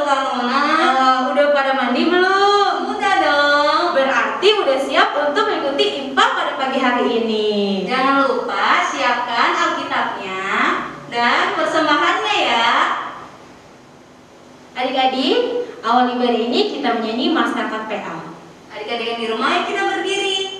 tuh Kak Nona. Udah pada mandi belum? Udah dong. Berarti udah siap untuk mengikuti IPA pada pagi hari ini. Jangan lupa siapkan Alkitabnya dan persembahannya ya. Adik-adik, awal ibadah ini kita menyanyi masyarakat PA. Adik-adik yang di rumah, yuk kita berdiri.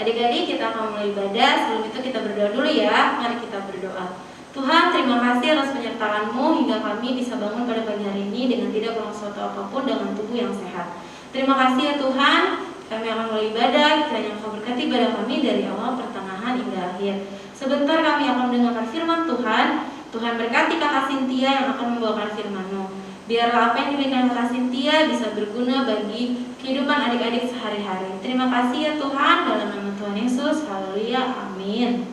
Adik-adik, kita akan mulai ibadah. Sebelum itu kita berdoa dulu ya. Mari kita berdoa. Tuhan, terima kasih atas penyertaan-Mu hingga kami bisa bangun pada pagi hari ini dengan tidak kurang suatu apapun dengan tubuh yang sehat. Terima kasih ya Tuhan. Kami akan mulai ibadah. Kiranya Engkau berkati ibadah kami dari awal, pertengahan hingga akhir. Sebentar kami akan mendengarkan firman Tuhan. Tuhan berkati Kakak Cynthia yang akan membawakan firman-Mu. Biarlah apa yang diberikan Kakak Cynthia bisa berguna bagi kehidupan adik-adik sehari-hari. Terima kasih ya Tuhan, dalam nama Tuhan Yesus. Haleluya, amin.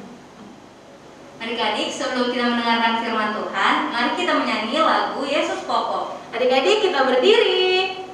Adik-adik, sebelum kita mendengarkan firman Tuhan, mari kita menyanyi lagu Yesus Pokok. Adik-adik, kita berdiri.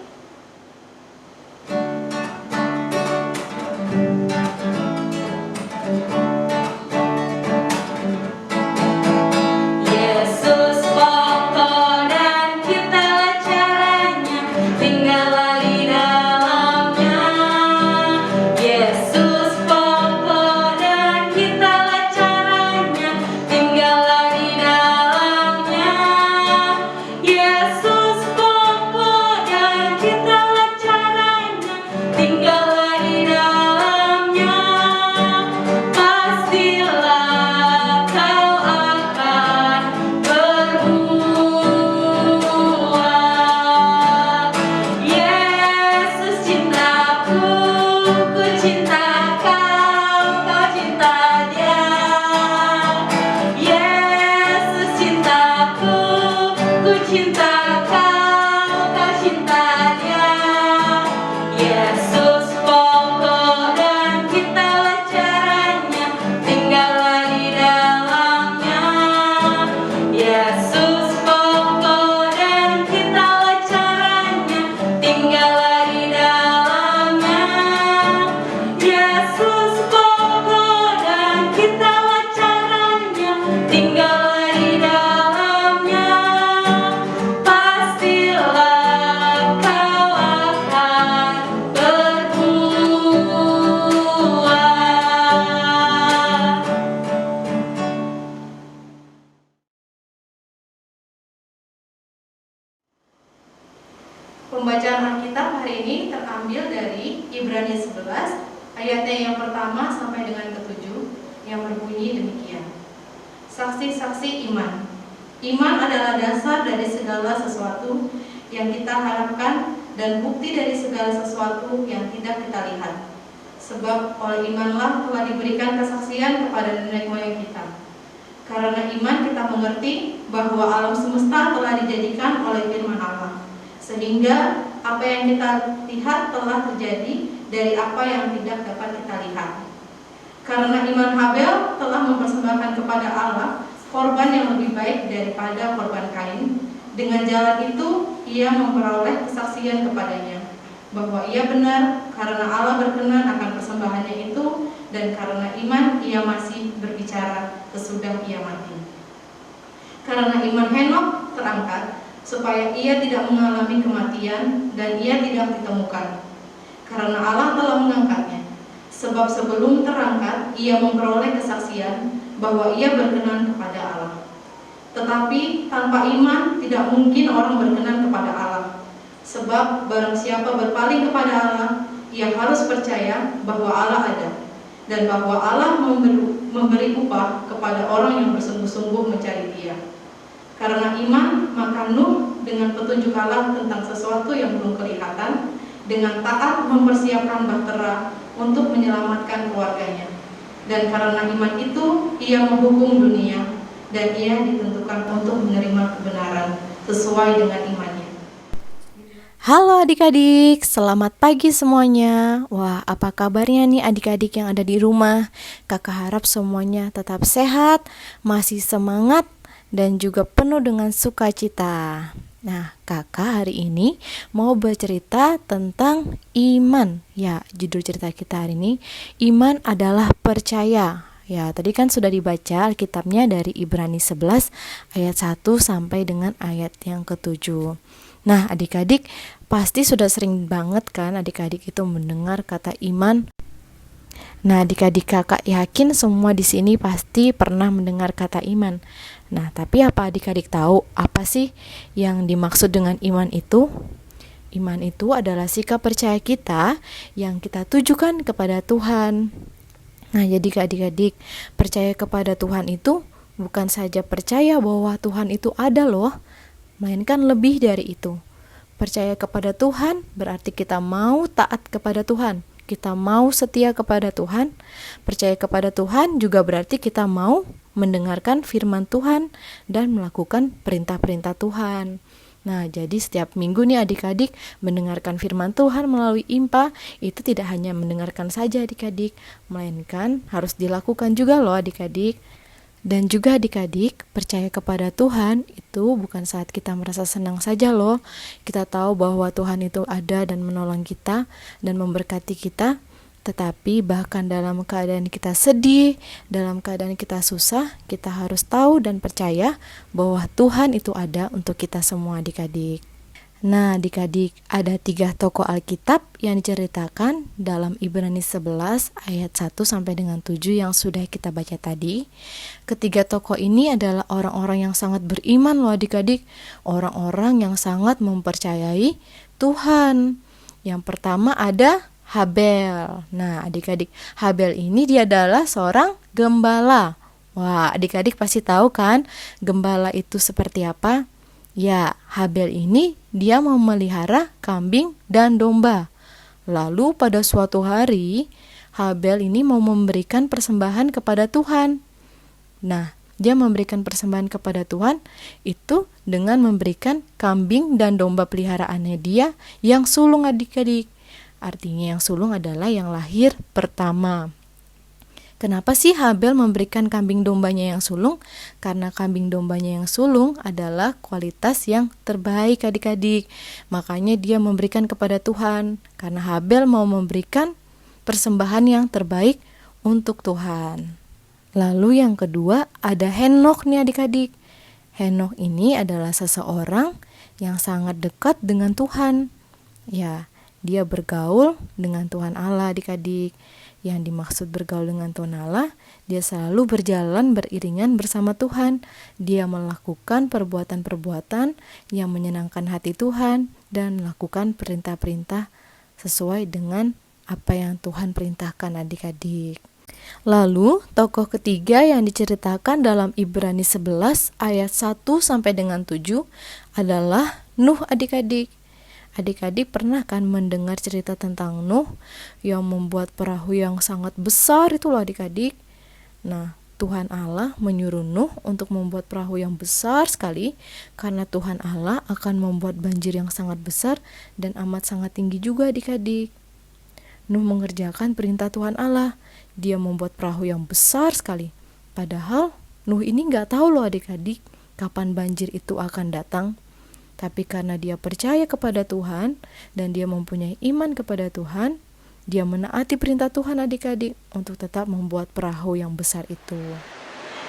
Pembacaan Alkitab hari ini terambil dari Ibrani 11 ayatnya yang pertama sampai dengan ke-7 yang berbunyi demikian. Saksi-saksi iman. Iman adalah dasar dari segala sesuatu yang kita harapkan dan bukti dari segala sesuatu yang tidak kita lihat. Sebab oleh imanlah telah diberikan kesaksian kepada nenek moyang kita. Karena iman kita mengerti bahwa alam semesta telah dijadikan oleh firman Allah, sehingga apa yang kita lihat telah terjadi dari apa yang tidak dapat kita lihat. Karena iman Habel telah mempersembahkan kepada Allah korban yang lebih baik daripada korban Kain. Dengan jalan itu ia memperoleh kesaksian kepadanya bahwa ia benar, karena Allah berkenan akan persembahannya itu, dan karena iman ia masih berbicara sesudah ia mati. Karena iman Henokh terangkat supaya ia tidak mengalami kematian dan ia tidak ditemukan, karena Allah telah mengangkatnya. Sebab sebelum terangkat ia memperoleh kesaksian bahwa ia berkenan kepada Allah. Tetapi tanpa iman tidak mungkin orang berkenan kepada Allah. Sebab barang siapa berpaling kepada Allah, ia harus percaya bahwa Allah ada, dan bahwa Allah memberi upah kepada orang yang bersungguh-sungguh mencari Dia. Karena iman, maka Nuh dengan petunjuk Allah tentang sesuatu yang belum kelihatan, dengan taat mempersiapkan bahtera untuk menyelamatkan keluarganya. Dan karena iman itu, ia menghukum dunia, dan ia ditentukan untuk menerima kebenaran sesuai dengan imannya. Halo adik-adik, selamat pagi semuanya. Wah, apa kabarnya nih adik-adik yang ada di rumah? Kakak harap semuanya tetap sehat, masih semangat, dan juga penuh dengan sukacita. Nah, kakak hari ini mau bercerita tentang iman. Ya, judul cerita kita hari ini, iman adalah percaya. Ya, tadi kan sudah dibaca Alkitabnya dari Ibrani 11 ayat 1 sampai dengan ayat yang ke-7. Nah, adik-adik pasti sudah sering banget kan adik-adik itu mendengar kata iman. Nah, adik-adik kakak yakin semua di sini pasti pernah mendengar kata iman. Nah, tapi apa adik-adik tahu apa sih yang dimaksud dengan iman itu? Iman itu adalah sikap percaya kita yang kita tujukan kepada Tuhan. Nah, jadi adik-adik percaya kepada Tuhan itu bukan saja percaya bahwa Tuhan itu ada loh, melainkan lebih dari itu. Percaya kepada Tuhan berarti kita mau taat kepada Tuhan, kita mau setia kepada Tuhan. Percaya kepada Tuhan juga berarti kita mau mendengarkan firman Tuhan dan melakukan perintah-perintah Tuhan. Nah, jadi setiap minggu nih adik-adik mendengarkan firman Tuhan melalui IMPA, itu tidak hanya mendengarkan saja adik-adik, melainkan harus dilakukan juga loh adik-adik. Dan juga adik-adik, percaya kepada Tuhan itu bukan saat kita merasa senang saja loh. Kita tahu bahwa Tuhan itu ada dan menolong kita dan memberkati kita. Tetapi bahkan dalam keadaan kita sedih, dalam keadaan kita susah, kita harus tahu dan percaya bahwa Tuhan itu ada untuk kita semua adik-adik. Nah, adik-adik, ada 3 tokoh Alkitab yang diceritakan dalam Ibrani 11 ayat 1 sampai dengan 7 yang sudah kita baca tadi. Ketiga tokoh ini adalah orang-orang yang sangat beriman loh adik-adik, orang-orang yang sangat mempercayai Tuhan. Yang pertama ada Habel. Nah, adik-adik, Habel ini dia adalah seorang gembala. Wah, adik-adik pasti tahu kan gembala itu seperti apa? Ya, Habel ini dia memelihara kambing dan domba. Lalu pada suatu hari, Habel ini mau memberikan persembahan kepada Tuhan. Nah, dia memberikan persembahan kepada Tuhan itu dengan memberikan kambing dan domba peliharaannya dia yang sulung adik-adik. Artinya yang sulung adalah yang lahir pertama. Kenapa sih Habel memberikan kambing dombanya yang sulung? Karena kambing dombanya yang sulung adalah kualitas yang terbaik adik-adik. Makanya dia memberikan kepada Tuhan. Karena Habel mau memberikan persembahan yang terbaik untuk Tuhan. Lalu yang kedua ada Henokh nih adik-adik. Henokh ini adalah seseorang yang sangat dekat dengan Tuhan. Ya, dia bergaul dengan Tuhan Allah adik-adik. Yang dimaksud bergaul dengan Tuhan Allah, dia selalu berjalan beriringan bersama Tuhan. Dia melakukan perbuatan-perbuatan yang menyenangkan hati Tuhan dan melakukan perintah-perintah sesuai dengan apa yang Tuhan perintahkan adik-adik. Lalu tokoh ketiga yang diceritakan dalam Ibrani 11 ayat 1 sampai dengan 7 adalah Nuh adik-adik. Adik-adik pernah kan mendengar cerita tentang Nuh yang membuat perahu yang sangat besar itu loh adik-adik. Nah, Tuhan Allah menyuruh Nuh untuk membuat perahu yang besar sekali karena Tuhan Allah akan membuat banjir yang sangat besar dan amat sangat tinggi juga adik-adik. Nuh mengerjakan perintah Tuhan Allah. Dia membuat perahu yang besar sekali. Padahal Nuh ini gak tahu loh adik-adik kapan banjir itu akan datang. Tapi karena dia percaya kepada Tuhan dan dia mempunyai iman kepada Tuhan, dia menaati perintah Tuhan adik-adik untuk tetap membuat perahu yang besar itu.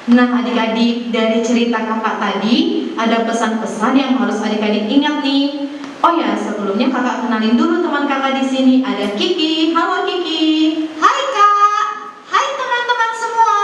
Nah adik-adik, dari cerita kakak tadi ada pesan-pesan yang harus adik-adik ingat nih. Oh ya, sebelumnya kakak kenalin dulu teman kakak di sini. Ada Kiki. Halo Kiki. Hai Kak, hai teman-teman semua.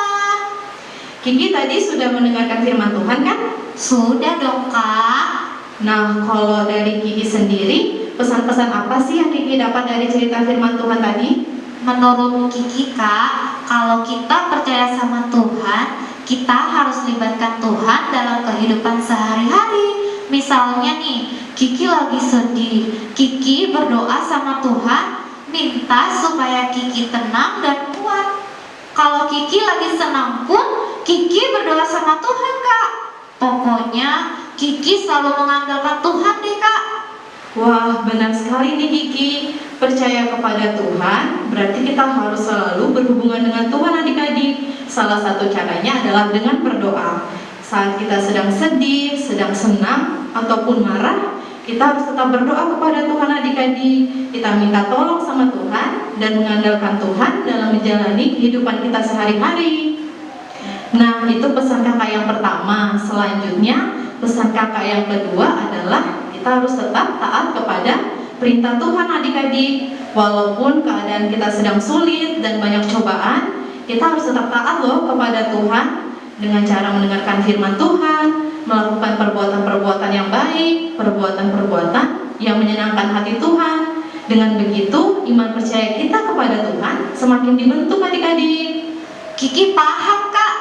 Kiki tadi sudah mendengarkan firman Tuhan kan? Sudah dong Kak. Nah, kalau dari Kiki sendiri, pesan-pesan apa sih yang Kiki dapat dari cerita firman Tuhan tadi? Menurut Kiki Kak, kalau kita percaya sama Tuhan, kita harus libatkan Tuhan dalam kehidupan sehari-hari. Misalnya nih, Kiki lagi sedih, Kiki berdoa sama Tuhan, minta supaya Kiki tenang dan kuat. Kalau Kiki lagi senang pun, Kiki berdoa sama Tuhan Kak. Pokoknya Kiki selalu mengandalkan Tuhan deh Kak. Wah, benar sekali nih Kiki. Percaya kepada Tuhan berarti kita harus selalu berhubungan dengan Tuhan adik-adik. Salah satu caranya adalah dengan berdoa. Saat kita sedang sedih, sedang senang, ataupun marah, kita harus tetap berdoa kepada Tuhan adik-adik. Kita minta tolong sama Tuhan dan mengandalkan Tuhan dalam menjalani kehidupan kita sehari-hari. Nah, itu pesan kakak yang pertama. Selanjutnya, pesan kakak yang kedua adalah kita harus tetap taat kepada perintah Tuhan adik-adik. Walaupun keadaan kita sedang sulit dan banyak cobaan, kita harus tetap taat loh kepada Tuhan dengan cara mendengarkan firman Tuhan, melakukan perbuatan-perbuatan yang baik, perbuatan-perbuatan yang menyenangkan hati Tuhan. Dengan begitu, iman percaya kita kepada Tuhan semakin dibentuk adik-adik. Kiki paham Kak.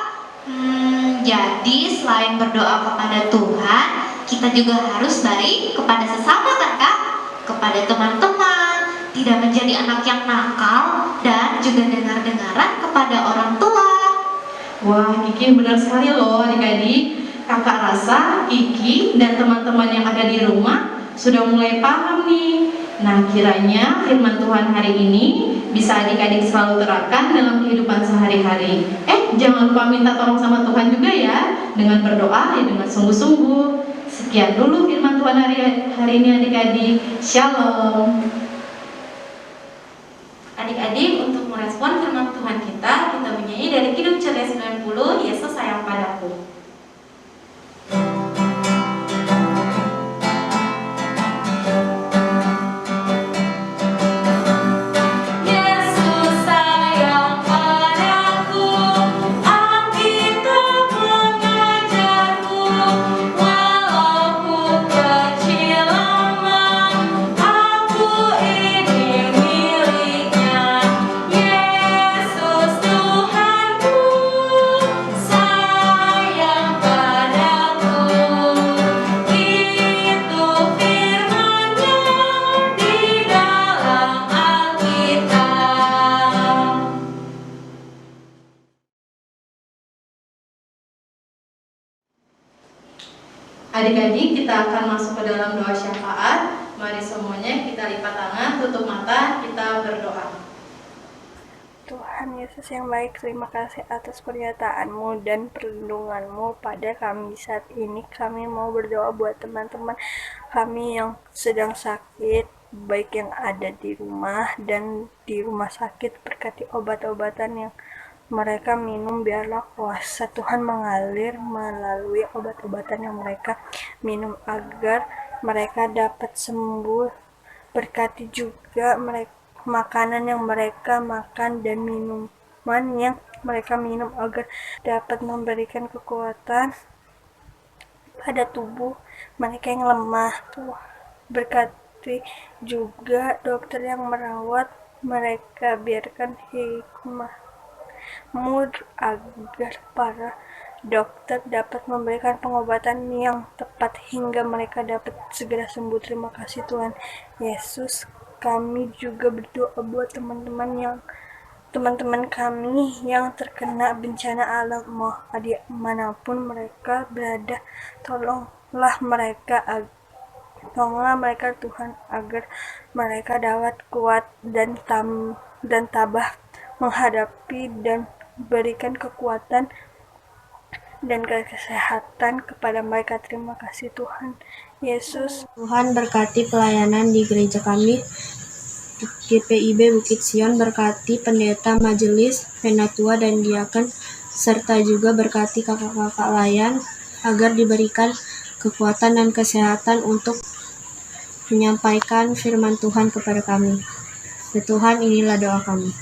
Jadi selain berdoa kepada Tuhan, kita juga harus baik kepada sesama kan Kak? Kepada teman-teman, tidak menjadi anak yang nakal, dan juga dengar-dengaran kepada orang tua. Wah, Kiki benar sekali loh adik-adik. Kakak rasa Kiki dan teman-teman yang ada di rumah sudah mulai paham nih. Nah, kiranya firman Tuhan hari ini bisa adik-adik selalu terapkan dalam kehidupan sehari-hari. Jangan lupa minta tolong sama Tuhan juga ya, dengan berdoa ya dengan sungguh-sungguh. Sekian dulu firman Tuhan hari ini adik-adik. Shalom. Adik-adik, untuk merespon firman Tuhan kita menyanyi dari Kidung Ceria 90, Yesus sayang padaku. Adik-adik, kita akan masuk ke dalam doa syafaat. Mari semuanya kita lipat tangan, tutup mata, kita berdoa. Tuhan Yesus yang baik, terima kasih atas pernyataan-Mu dan perlindungan-Mu pada kami saat ini. Kami mau berdoa buat teman-teman kami yang sedang sakit, baik yang ada di rumah dan di rumah sakit. Berkati obat-obatan yang mereka minum, biarlah kuasa Tuhan mengalir melalui obat-obatan yang mereka minum agar mereka dapat sembuh. Berkati juga makanan yang mereka makan dan minuman yang mereka minum agar dapat memberikan kekuatan pada tubuh mereka yang lemah. Berkati juga dokter yang merawat mereka, biarkan hikmah agar para dokter dapat memberikan pengobatan yang tepat hingga mereka dapat segera sembuh. Terima kasih Tuhan Yesus. Kami juga berdoa buat teman-teman kami yang terkena bencana alam, manapun mereka berada. Tolonglah mereka Tuhan, agar mereka dapat kuat dan tabah menghadapi, dan berikan kekuatan dan kesehatan kepada mereka. Terima kasih Tuhan Yesus. Tuhan berkati pelayanan di gereja kami, GPIB Bukit Sion, berkati pendeta, majelis, penatua, dan diaken, serta juga berkati kakak-kakak layan, agar diberikan kekuatan dan kesehatan untuk menyampaikan firman Tuhan kepada kami. Ya Tuhan, inilah doa kami.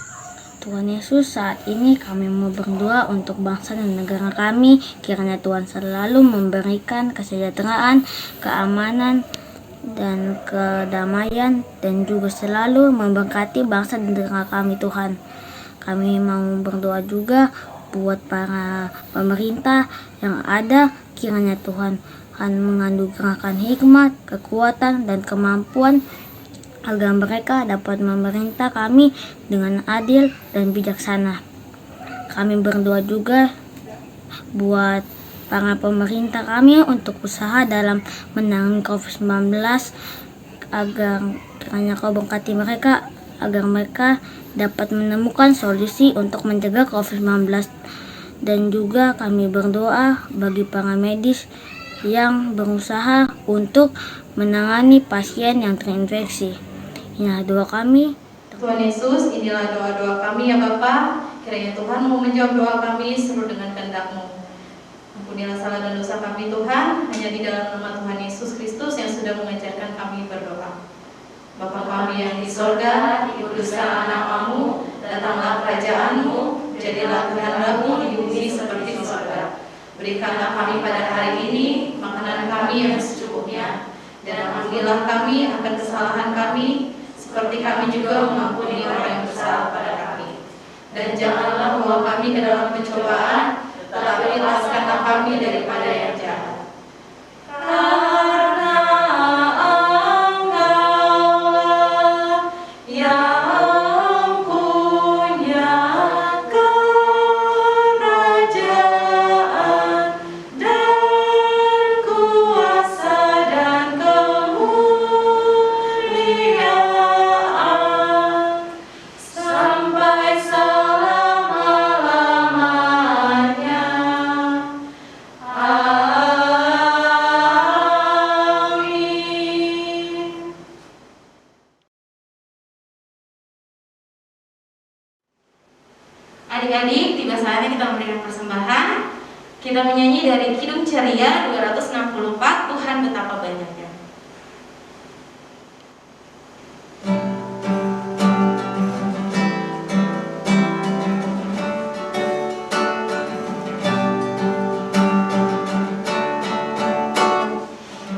Tuhan Yesus, saat ini kami mau berdoa untuk bangsa dan negara kami. Kiranya Tuhan selalu memberikan kesejahteraan, keamanan, dan kedamaian, dan juga selalu memberkati bangsa dan negara kami Tuhan. Kami mau berdoa juga buat para pemerintah yang ada. Kiranya Tuhan akan menganugerahkan hikmat, kekuatan, dan kemampuan agar mereka dapat memerintah kami dengan adil dan bijaksana. Kami berdoa juga buat para pemerintah kami untuk usaha dalam menangani COVID-19, agar kiranya Kau berkati mereka, agar mereka dapat menemukan solusi untuk mencegah COVID-19. Dan juga kami berdoa bagi para medis yang berusaha untuk menangani pasien yang terinfeksi. Inilah doa kami. Tuhan Yesus, inilah doa-doa kami ya Bapa. Kiranya Tuhan mau menjawab doa kami seluruh dengan kehendak-Mu. Ampunilah salah dan dosa kami Tuhan, hanya di dalam nama Tuhan Yesus Kristus yang sudah mengajarkan kami berdoa. Bapa kami yang di sorga, dikuduskanlah nama-Mu, datanglah kerajaan-Mu, jadilah kehendak-Mu di bumi seperti di sorga. Berikanlah kami pada hari ini makanan kami yang secukupnya, dan ampunilah kami akan kesalahan kami, seperti kami juga mengampuni orang yang bersalah pada kami. Dan janganlah membawa kami ke dalam pencobaan, tetapi lepaskanlah kami daripada yang jahat. Karena Engkaulah yang punya kerajaan dan kuasa dan kemuliaan sampai selama-lamanya. Amin. Adik-adik, tiba saatnya kita memberikan persembahan. Kita menyanyi dari Kidung Ceria 264, Tuhan Betapa Banyaknya.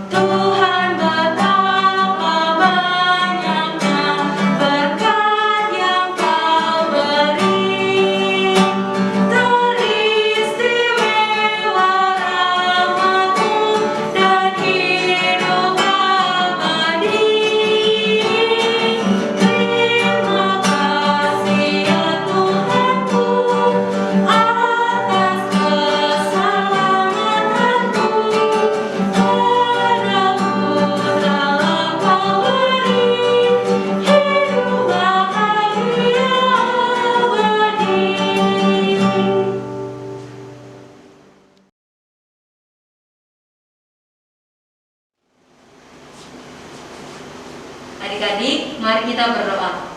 Tuhan betapa banyaknya berkat yang Kau beri, teristimewa rahmat-Mu dan hidup abadi. Terima kasih ya Tuhanku atas keselamatanmu. Pada putra Kau beri hidup bahagia abadi. Adik-adik, mari kita berdoa.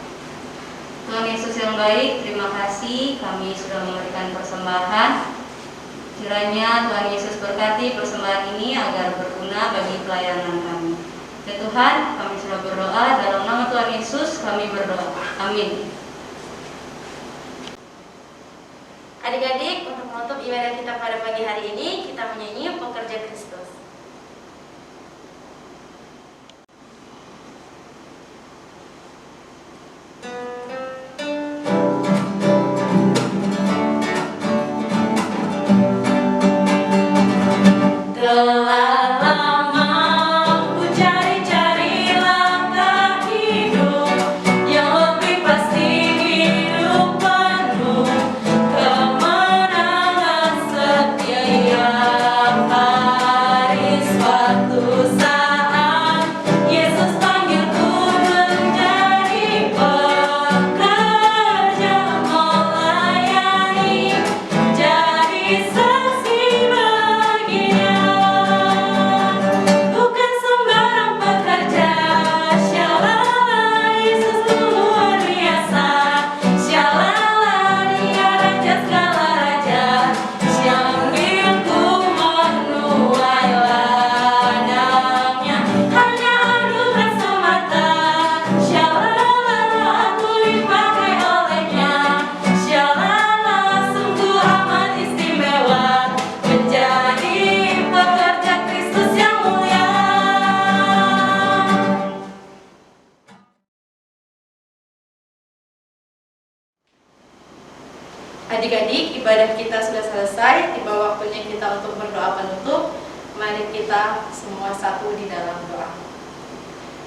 Tuhan Yesus yang baik, terima kasih kami sudah memberikan persembahan. Kiranya Tuhan Yesus berkati persembahan ini agar berguna bagi pelayanan kami. Ya Tuhan, kami sudah berdoa, dalam nama Tuhan Yesus kami berdoa. Amin. Adik-adik, untuk menutup ibadah kita pada pagi hari ini, kita menyanyi Pekerja Kristus. telah lama ku cari-cari langkah hidup yang lebih pasti, hidup penuh kemenangan setiap hari. Suatu saat Yesus panggilku menjadi pekerja melayani, jadi saksi baginya. Bukan sembarang pekerja, syalala, Yesus luar biasa. Syalala, Dia raja segala raja, sambilku menuai ladangnya. Hanya anugerah semata, syalala, aku dipakai olehnya. Syalala, sungguh amat istimewa menjadi pekerja Kristus yang mulia. Adik-adik, ibadah kita sudah selesai, tiba waktunya kita untuk berdoa penutup. Mari kita semua satu di dalam doa.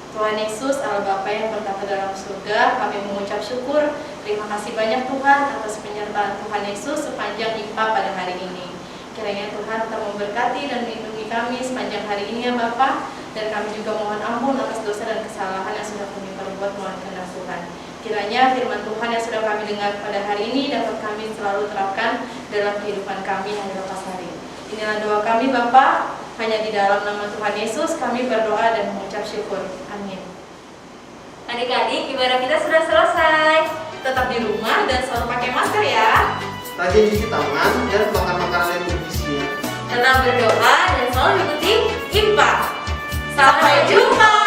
Tuhan Yesus, Allah Bapa yang berkata dalam surga, kami mengucap syukur. Terima kasih banyak Tuhan atas penyertaan Tuhan Yesus sepanjang IPA pada hari ini. Kiranya Tuhan tetap memberkati dan melindungi kami sepanjang hari ini ya Bapa. Dan kami juga mohon ampun atas dosa dan kesalahan yang sudah kami perbuat melawan kehendak Tuhan. Kiranya firman Tuhan yang sudah kami dengar pada hari ini dapat kami selalu terapkan dalam kehidupan kami hari lepas hari. Inilah doa kami Bapa, hanya di dalam nama Tuhan Yesus kami berdoa dan mengucap syukur. Amin. Adik-adik, ibadah kita sudah selesai. Tetap di rumah dan selalu pakai masker ya. Rajin cuci tangan dan makan makanan yang bergizi. Tetap berdoa dan selalu ikuti IPA. Sampai jumpa.